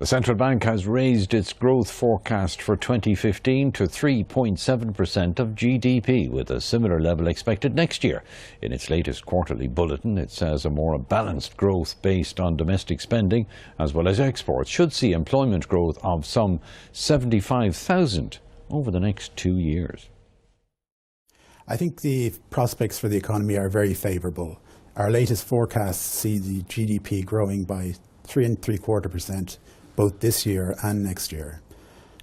The central bank has raised its growth forecast for 2015 to 3.7% of GDP, with a similar level expected next year. In its latest quarterly bulletin, it says a more balanced growth based on domestic spending as well as exports should see employment growth of some 75,000 over the next 2 years. I think the prospects for the economy are very favourable. Our latest forecasts see the GDP growing by 3.75% both this year and next year.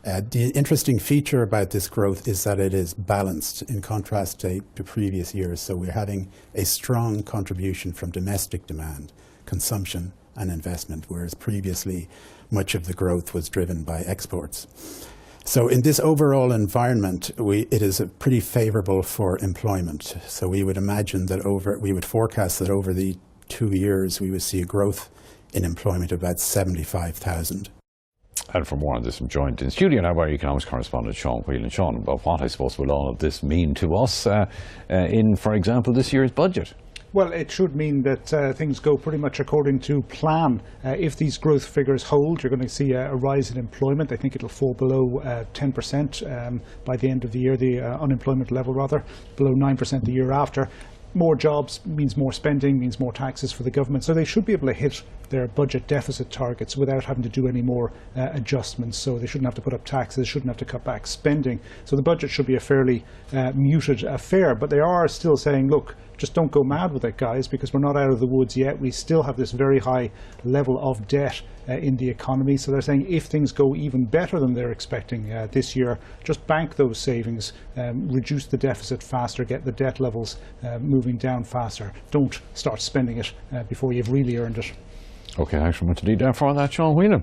The interesting feature about this growth is that it is balanced in contrast to previous years. So we're having a strong contribution from domestic demand, consumption and investment, whereas previously much of the growth was driven by exports. So in this overall environment, it is pretty favourable for employment. So we would imagine that we would forecast that over the 2 years we would see a growth in employment of about 75,000. And for more on this, I'm joined in studio now by economics correspondent Sean Whelan. Sean, about what I suppose will all of this mean to us in, for example, this year's budget? Well, it should mean that things go pretty much according to plan. If these growth figures hold, you're going to see a rise in employment. I think it'll fall below 10% by the end of the year, the unemployment level rather, below 9% the year after. More jobs means more spending, means more taxes for the government. So they should be able to hit their budget deficit targets without having to do any more adjustments. So they shouldn't have to put up taxes, shouldn't have to cut back spending. So the budget should be a fairly muted affair. But they are still saying, look, just don't go mad with it, guys, because we're not out of the woods yet. We still have this very high level of debt in the economy. So they're saying if things go even better than they're expecting this year, just bank those savings, reduce the deficit faster, get the debt levels moving down faster. Don't start spending it before you've really earned it. OK, thanks very much indeed for that, Sean Whelan.